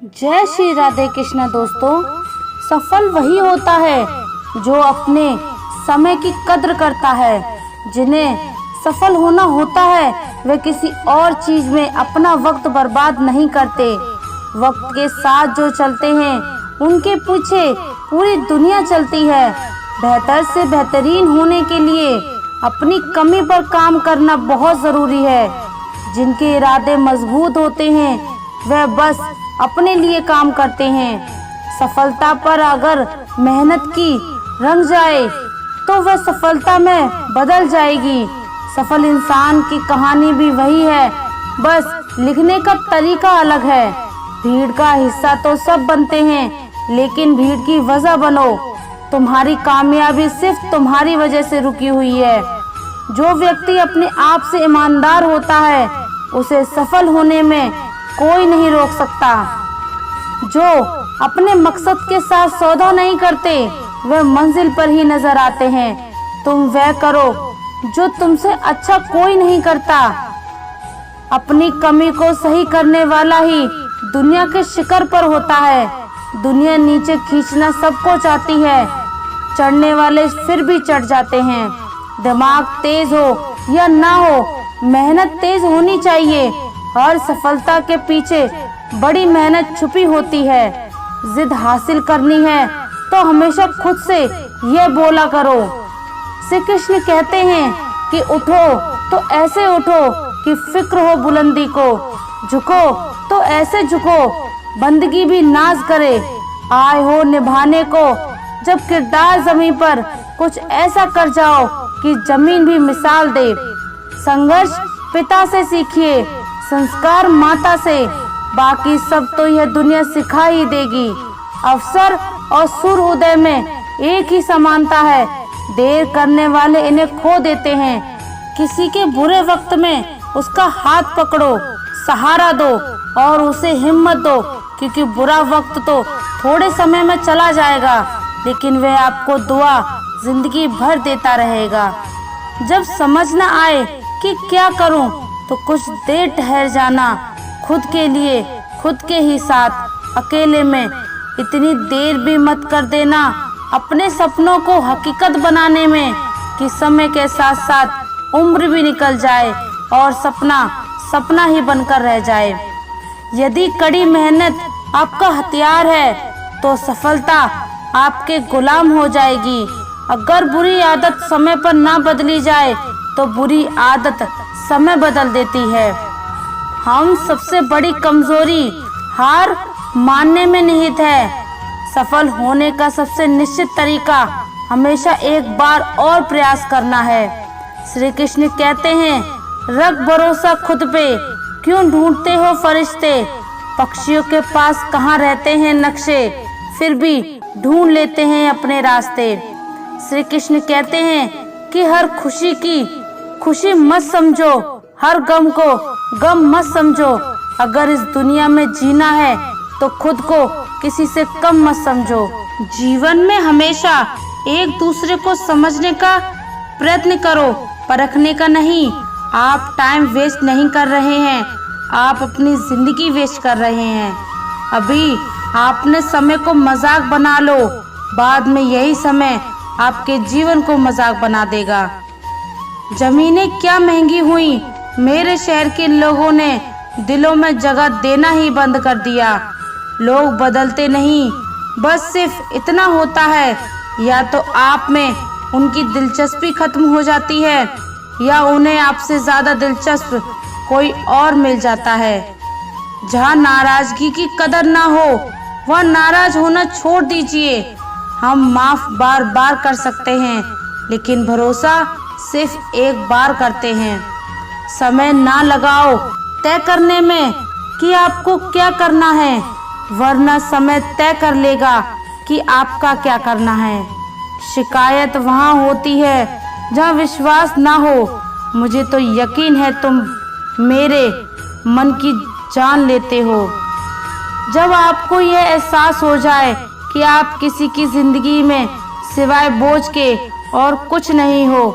जय श्री राधे कृष्ण। दोस्तों, सफल वही होता है जो अपने समय की कद्र करता है। जिन्हें सफल होना होता है वे किसी और चीज में अपना वक्त बर्बाद नहीं करते। वक्त के साथ जो चलते हैं उनके पीछे पूरी दुनिया चलती है। बेहतर से बेहतरीन होने के लिए अपनी कमी पर काम करना बहुत ज़रूरी है। जिनके इरादे मजबूत होते हैं वह बस अपने लिए काम करते हैं। सफलता पर अगर मेहनत की रंग जाए तो वह सफलता में बदल जाएगी। सफल इंसान की कहानी भी वही है, बस लिखने का तरीका अलग है। भीड़ का हिस्सा तो सब बनते हैं, लेकिन भीड़ की वजह बनो। तुम्हारी कामयाबी सिर्फ तुम्हारी वजह से रुकी हुई है। जो व्यक्ति अपने आप से ईमानदार होता है उसे सफल होने में कोई नहीं रोक सकता। जो अपने मकसद के साथ सौदा नहीं करते वह मंजिल पर ही नजर आते हैं। तुम वह करो जो तुमसे अच्छा कोई नहीं करता। अपनी कमी को सही करने वाला ही दुनिया के शिखर पर होता है। दुनिया नीचे खींचना सबको चाहती है, चढ़ने वाले फिर भी चढ़ जाते हैं। दिमाग तेज हो या ना हो, मेहनत तेज होनी चाहिए। हर सफलता के पीछे बड़ी मेहनत छुपी होती है। जिद हासिल करनी है तो हमेशा खुद से ये बोला करो। श्री कृष्ण कहते हैं कि उठो तो ऐसे उठो कि फिक्र हो बुलंदी को, झुको तो ऐसे झुको बंदगी भी नाज करे। आए हो निभाने को जब किरदार जमीन पर कुछ ऐसा कर जाओ कि जमीन भी मिसाल दे। संघर्ष पिता से सीखिए, संस्कार माता से, बाकी सब तो यह दुनिया सिखा ही देगी। अवसर और सूर्योदय में एक ही समानता है। देर करने वाले इन्हें खो देते हैं। किसी के बुरे वक्त में उसका हाथ पकड़ो, सहारा दो और उसे हिम्मत दो, क्योंकि बुरा वक्त तो थोड़े समय में चला जाएगा, लेकिन वह आपको दुआ जिंदगी भर देता रहेगा। जब समझ न आए कि क्या करूं, तो कुछ देर ठहर जाना, खुद के लिए, खुद के ही साथ, अकेले में इतनी देर भी मत कर देना अपने सपनों को हकीकत बनाने में कि समय के साथ साथ उम्र भी निकल जाए और सपना सपना ही बनकर रह जाए। यदि कड़ी मेहनत आपका हथियार है तो सफलता आपके गुलाम हो जाएगी। अगर बुरी आदत समय पर ना बदली जाए तो बुरी आदत समय बदल देती है। हम सबसे बड़ी कमजोरी हार मानने में निहित है। सफल होने का सबसे निश्चित तरीका हमेशा एक बार और प्रयास करना है। श्री कृष्ण कहते हैं, रख भरोसा खुद पे, क्यों ढूंढते हो फरिश्ते। पक्षियों के पास कहाँ रहते हैं नक्शे, फिर भी ढूंढ लेते हैं अपने रास्ते। श्री कृष्ण कहते हैं कि हर खुशी की खुशी मत समझो, हर गम को गम मत समझो। अगर इस दुनिया में जीना है तो खुद को किसी से कम मत समझो। जीवन में हमेशा एक दूसरे को समझने का प्रयत्न करो, परखने का नहीं। आप टाइम वेस्ट नहीं कर रहे हैं, आप अपनी जिंदगी वेस्ट कर रहे हैं। अभी आपने समय को मजाक बना लो, बाद में यही समय आपके जीवन को मजाक बना देगा। जमीनें क्या महंगी हुई, मेरे शहर के लोगों ने दिलों में जगह देना ही बंद कर दिया। लोग बदलते नहीं, बस सिर्फ इतना होता है, या तो आप में उनकी दिलचस्पी खत्म हो जाती है या उन्हें आपसे ज्यादा दिलचस्प कोई और मिल जाता है। जहाँ नाराजगी की कदर ना हो वह नाराज होना छोड़ दीजिए। हम माफ बार बार कर सकते हैं, लेकिन भरोसा सिर्फ एक बार करते हैं। समय ना लगाओ तय करने में कि आपको क्या करना है, वरना समय तय कर लेगा कि आपका क्या करना है। शिकायत वहाँ होती है जहाँ विश्वास ना हो। मुझे तो यकीन है तुम मेरे मन की जान लेते हो। जब आपको यह एहसास हो जाए कि आप किसी की जिंदगी में सिवाय बोझ के और कुछ नहीं हो,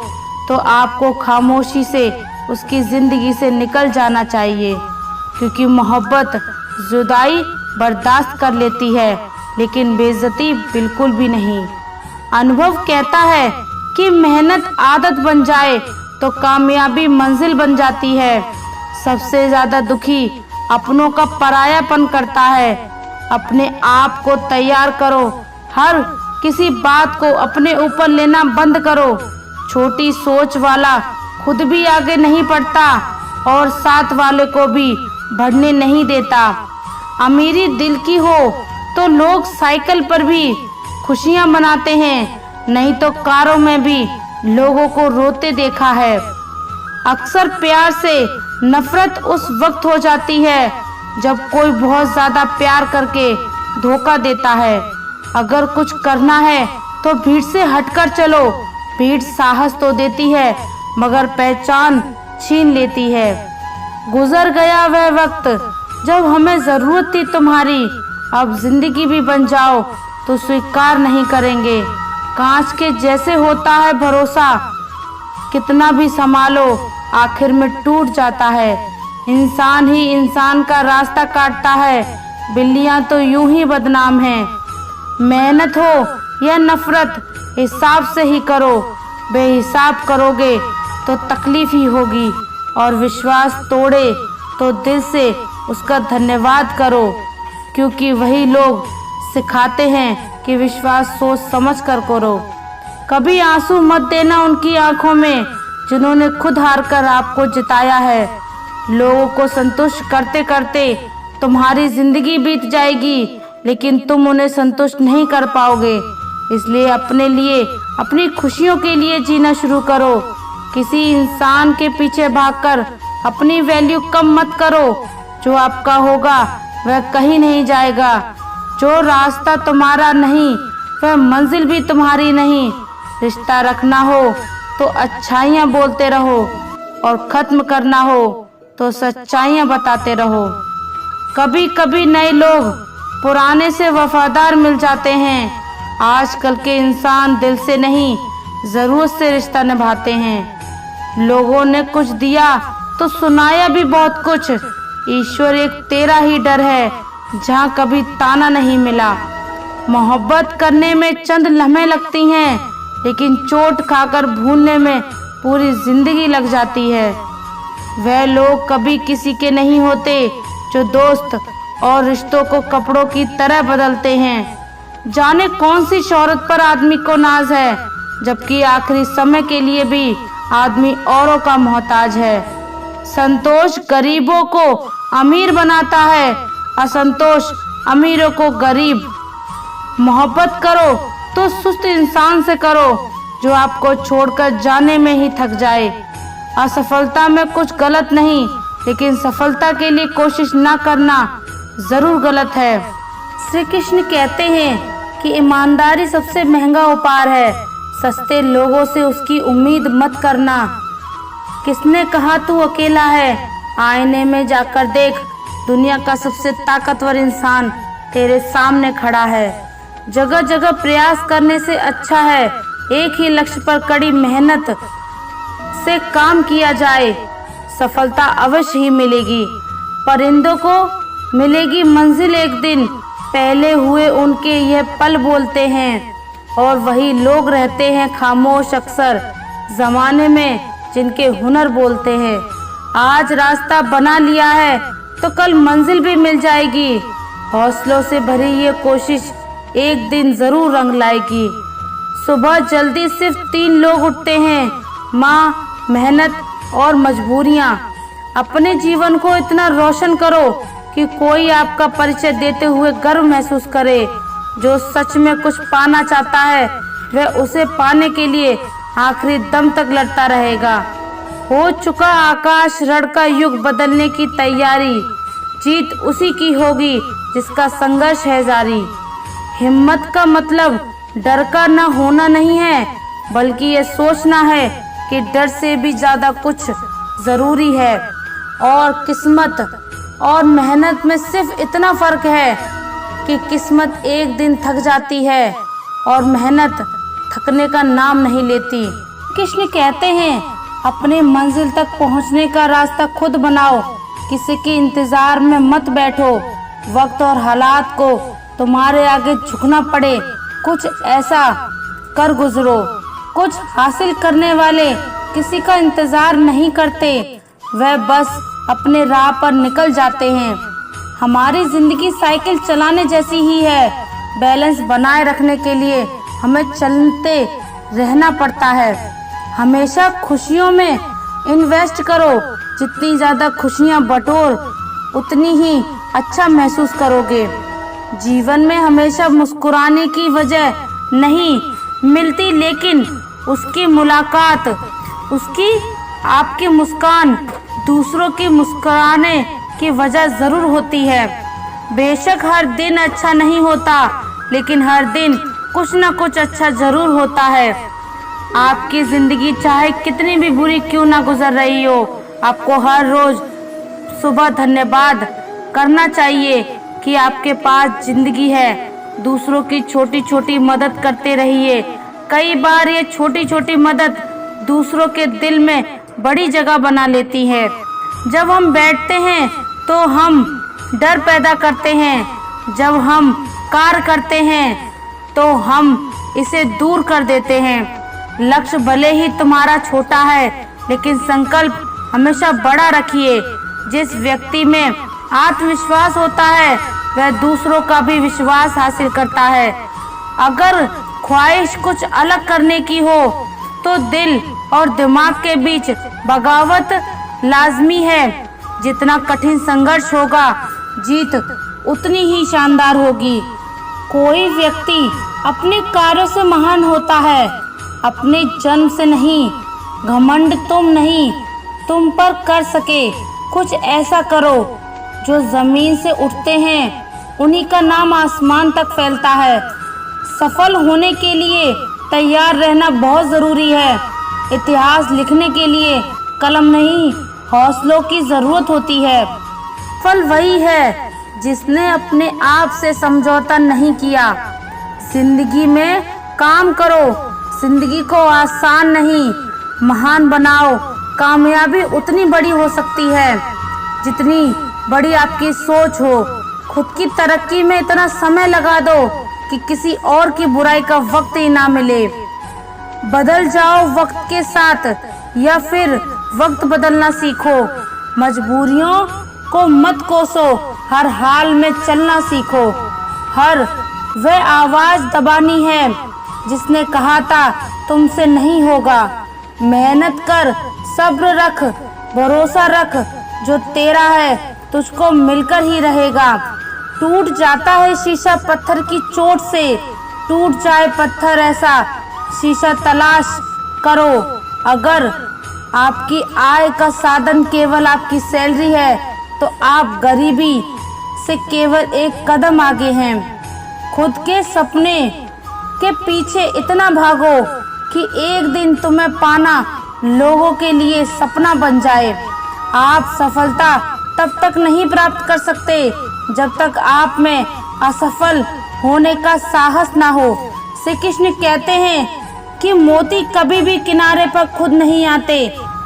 तो आपको खामोशी से उसकी जिंदगी से निकल जाना चाहिए, क्योंकि मोहब्बत जुदाई बर्दाश्त कर लेती है, लेकिन बेइज्जती बिल्कुल भी नहीं। अनुभव कहता है कि मेहनत आदत बन जाए तो कामयाबी मंजिल बन जाती है। सबसे ज्यादा दुखी अपनों का परायापन करता है। अपने आप को तैयार करो, हर किसी बात को अपने ऊपर लेना बंद करो। छोटी सोच वाला खुद भी आगे नहीं बढ़ता और साथ वाले को भी बढ़ने नहीं देता। अमीरी दिल की हो तो लोग साइकिल पर भी खुशियां मनाते हैं, नहीं तो कारों में भी लोगों को रोते देखा है। अक्सर प्यार से नफरत उस वक्त हो जाती है जब कोई बहुत ज्यादा प्यार करके धोखा देता है। अगर कुछ करना है तो भीड़ से हटकर चलो। भीड़ साहस तो देती है मगर पहचान छीन लेती है। गुजर गया वह वक्त जब हमें जरूरत थी तुम्हारी। अब जिंदगी भी बन जाओ तो स्वीकार नहीं करेंगे। कांच के जैसे होता है भरोसा, कितना भी संभालो आखिर में टूट जाता है। इंसान ही इंसान का रास्ता काटता है, बिल्लियां तो यूं ही बदनाम हैं। मेहनत हो या नफरत हिसाब से ही करो, बेहिसाब करोगे तो तकलीफ ही होगी। और विश्वास तोड़े तो दिल से उसका धन्यवाद करो, क्योंकि वही लोग सिखाते हैं कि विश्वास सोच समझ कर करो। कभी आंसू मत देना उनकी आंखों में जिन्होंने खुद हार कर आपको जिताया है। लोगों को संतुष्ट करते करते तुम्हारी जिंदगी बीत जाएगी, लेकिन तुम उन्हें संतुष्ट नहीं कर पाओगे। इसलिए अपने लिए, अपनी खुशियों के लिए जीना शुरू करो। किसी इंसान के पीछे भागकर अपनी वैल्यू कम मत करो। जो आपका होगा वह कहीं नहीं जाएगा। जो रास्ता तुम्हारा नहीं वह मंजिल भी तुम्हारी नहीं। रिश्ता रखना हो तो अच्छाइयाँ बोलते रहो और खत्म करना हो तो सच्चाइयाँ बताते रहो। कभी कभी नए लोग पुराने से वफादार मिल जाते हैं। आजकल के इंसान दिल से नहीं, जरूरत से रिश्ता निभाते हैं। लोगों ने कुछ दिया तो सुनाया भी बहुत कुछ। ईश्वर एक तेरा ही डर है जहाँ कभी ताना नहीं मिला। मोहब्बत करने में चंद लम्हे लगती हैं, लेकिन चोट खाकर भूलने में पूरी जिंदगी लग जाती है। वह लोग कभी किसी के नहीं होते जो दोस्त और रिश्तों को कपड़ों की तरह बदलते हैं। जाने कौन सी शोहरत पर आदमी को नाज है, जबकि आखिरी समय के लिए भी आदमी औरों का मोहताज है। संतोष गरीबों को अमीर बनाता है, असंतोष अमीरों को गरीब। मोहब्बत करो तो सुस्त इंसान से करो जो आपको छोड़कर जाने में ही थक जाए। असफलता में कुछ गलत नहीं, लेकिन सफलता के लिए कोशिश ना करना जरूर गलत है। श्री कृष्ण कहते हैं कि ईमानदारी सबसे महंगा उपहार है। सस्ते लोगों से उसकी उम्मीद मत करना। किसने कहा तू अकेला है? आईने में जाकर देख, दुनिया का सबसे ताकतवर इंसान तेरे सामने खड़ा है। जगह जगह प्रयास करने से अच्छा है एक ही लक्ष्य पर कड़ी मेहनत से काम किया जाए। सफलता अवश्य ही मिलेगी। परिंदों को मिलेगी मंजिल एक दिन, पहले हुए उनके यह पल बोलते हैं। और वही लोग रहते हैं खामोश अक्सर जमाने में जिनके हुनर बोलते हैं। आज रास्ता बना लिया है तो कल मंजिल भी मिल जाएगी। हौसलों से भरी ये कोशिश एक दिन जरूर रंग लाएगी। सुबह जल्दी सिर्फ 3 लोग उठते हैं, माँ, मेहनत और मजबूरियाँ। अपने जीवन को इतना रोशन करो कि कोई आपका परिचय देते हुए गर्व महसूस करे। जो सच में कुछ पाना चाहता है वह उसे पाने के लिए आखिरी दम तक लड़ता रहेगा। हो चुका आकाश ऋण का युग बदलने की तैयारी। जीत उसी की होगी जिसका संघर्ष है जारी। हिम्मत का मतलब डर का न होना नहीं है, बल्कि ये सोचना है कि डर से भी ज्यादा कुछ जरूरी है। और किस्मत और मेहनत में सिर्फ इतना फर्क है कि किस्मत एक दिन थक जाती है और मेहनत थकने का नाम नहीं लेती। कृष्ण कहते हैं अपने मंजिल तक पहुंचने का रास्ता खुद बनाओ, किसी के इंतजार में मत बैठो। वक्त और हालात को तुम्हारे आगे झुकना पड़े, कुछ ऐसा कर गुजरो। कुछ हासिल करने वाले किसी का इंतजार नहीं करते, वह बस अपने राह पर निकल जाते हैं। हमारी जिंदगी साइकिल चलाने जैसी ही है, बैलेंस बनाए रखने के लिए हमें चलते रहना पड़ता है। हमेशा खुशियों में इन्वेस्ट करो, जितनी ज़्यादा खुशियाँ बटोर उतनी ही अच्छा महसूस करोगे। जीवन में हमेशा मुस्कुराने की वजह नहीं मिलती, लेकिन उसकी मुलाकात, उसकी आपकी मुस्कान दूसरों की मुस्कुराने की वजह ज़रूर होती है। बेशक हर दिन अच्छा नहीं होता, लेकिन हर दिन कुछ ना कुछ अच्छा ज़रूर होता है। आपकी ज़िंदगी चाहे कितनी भी बुरी क्यों ना गुजर रही हो, आपको हर रोज़ सुबह धन्यवाद करना चाहिए कि आपके पास ज़िंदगी है। दूसरों की छोटी छोटी मदद करते रहिए। कई बार ये छोटी छोटी मदद दूसरों के दिल में बड़ी जगह बना लेती है। जब हम बैठते हैं तो हम डर पैदा करते हैं, जब हम कार्य करते हैं तो हम इसे दूर कर देते हैं। लक्ष्य भले ही तुम्हारा छोटा है, लेकिन संकल्प हमेशा बड़ा रखिए। जिस व्यक्ति में आत्मविश्वास होता है वह दूसरों का भी विश्वास हासिल करता है। अगर ख्वाहिश कुछ अलग करने की हो तो दिल और दिमाग के बीच बगावत लाजमी है। जितना कठिन संघर्ष होगा, जीत उतनी ही शानदार होगी। कोई व्यक्ति अपने कार्यों से महान होता है, अपने जन्म से नहीं। घमंड तुम पर कर सके। कुछ ऐसा करो जो जमीन से उठते हैं उन्हीं का नाम आसमान तक फैलता है। सफल होने के लिए तैयार रहना बहुत ज़रूरी है। इतिहास लिखने के लिए कलम नहीं, हौसलों की ज़रूरत होती है। सफल वही है जिसने अपने आप से समझौता नहीं किया। जिंदगी में काम करो, जिंदगी को आसान नहीं महान बनाओ। कामयाबी उतनी बड़ी हो सकती है जितनी बड़ी आपकी सोच हो। खुद की तरक्की में इतना समय लगा दो कि किसी और की बुराई का वक्त ही ना मिले। बदल जाओ वक्त के साथ या फिर वक्त बदलना सीखो। मजबूरियों को मत कोसो, हर हाल में चलना सीखो। हर वह आवाज दबानी है जिसने कहा था तुमसे नहीं होगा। मेहनत कर, सब्र रख, भरोसा रख, जो तेरा है तुझको मिलकर ही रहेगा। टूट जाता है शीशा पत्थर की चोट से, टूट जाए पत्थर ऐसा शीशा तलाश करो। अगर आपकी आय का साधन केवल आपकी सैलरी है तो आप गरीबी से केवल एक कदम आगे हैं। खुद के सपने के पीछे इतना भागो कि एक दिन तुम्हें पाना लोगों के लिए सपना बन जाए। आप सफलता तब तक नहीं प्राप्त कर सकते जब तक आप में असफल होने का साहस ना हो। श्री कृष्ण कहते हैं कि मोती कभी भी किनारे पर खुद नहीं आते,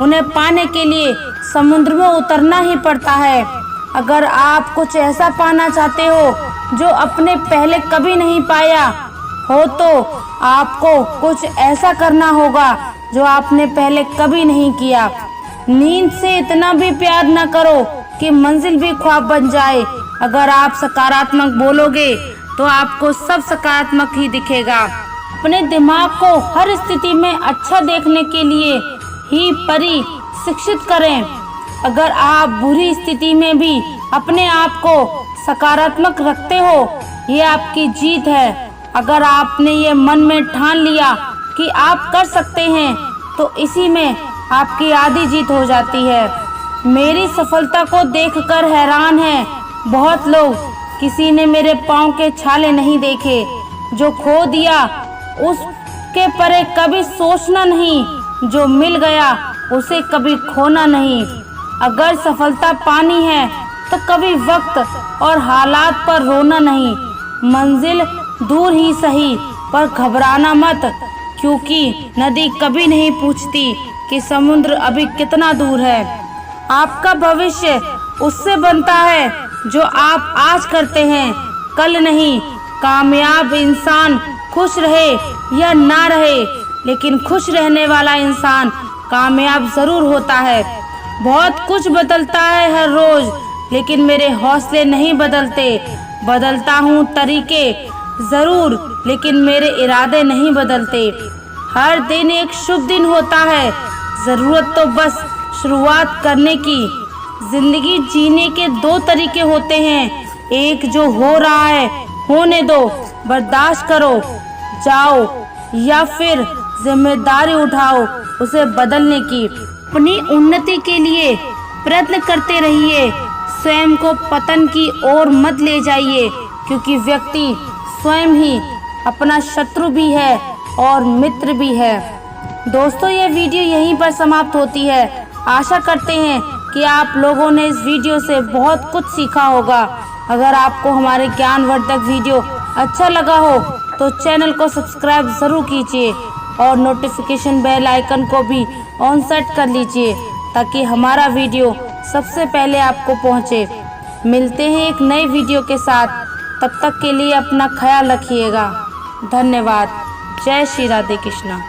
उन्हें पाने के लिए समुद्र में उतरना ही पड़ता है। अगर आप कुछ ऐसा पाना चाहते हो जो अपने पहले कभी नहीं पाया हो तो आपको कुछ ऐसा करना होगा जो आपने पहले कभी नहीं किया। नींद से इतना भी प्यार न करो कि मंजिल भी ख्वाब बन जाए। अगर आप सकारात्मक बोलोगे तो आपको सब सकारात्मक ही दिखेगा। अपने दिमाग को हर स्थिति में अच्छा देखने के लिए ही प्रशिक्षित करें। अगर आप बुरी स्थिति में भी अपने आप को सकारात्मक रखते हो, ये आपकी जीत है। अगर आपने ये मन में ठान लिया कि आप कर सकते हैं तो इसी में आपकी आधी जीत हो जाती है। मेरी सफलता को देखकर हैरान है बहुत लोग। किसी ने मेरे पाँव के छाले नहीं देखे। जो खो दिया उसके परे कभी सोचना नहीं, जो मिल गया उसे कभी खोना नहीं। अगर सफलता पानी है तो कभी वक्त और हालात पर रोना नहीं। मंजिल दूर ही सही पर घबराना मत, क्योंकि नदी कभी नहीं पूछती कि समुद्र अभी कितना दूर है। आपका भविष्य उससे बनता है जो आप आज करते हैं कल नहीं। कामयाब इंसान खुश रहे या ना रहे, लेकिन खुश रहने वाला इंसान कामयाब जरूर होता है। बहुत कुछ बदलता है हर रोज, लेकिन मेरे हौसले नहीं बदलते। बदलता हूँ तरीके जरूर, लेकिन मेरे इरादे नहीं बदलते। हर दिन एक शुभ दिन होता है, जरूरत तो बस शुरुआत करने की। जिंदगी जीने के दो तरीके होते हैं, एक जो हो रहा है होने दो, बर्दाश्त करो जाओ, या फिर जिम्मेदारी उठाओ उसे बदलने की। अपनी उन्नति के लिए प्रयत्न करते रहिए, स्वयं को पतन की ओर मत ले जाइए, क्योंकि व्यक्ति स्वयं ही अपना शत्रु भी है और मित्र भी है। दोस्तों, यह वीडियो यहीं पर समाप्त होती है। आशा करते हैं कि आप लोगों ने इस वीडियो से बहुत कुछ सीखा होगा। अगर आपको हमारे ज्ञानवर्धक वीडियो अच्छा लगा हो तो चैनल को सब्सक्राइब ज़रूर कीजिए और नोटिफिकेशन बेल आइकन को भी ऑन सेट कर लीजिए, ताकि हमारा वीडियो सबसे पहले आपको पहुंचे। मिलते हैं एक नई वीडियो के साथ, तब तक के लिए अपना ख्याल रखिएगा। धन्यवाद। जय श्री राधे कृष्णा।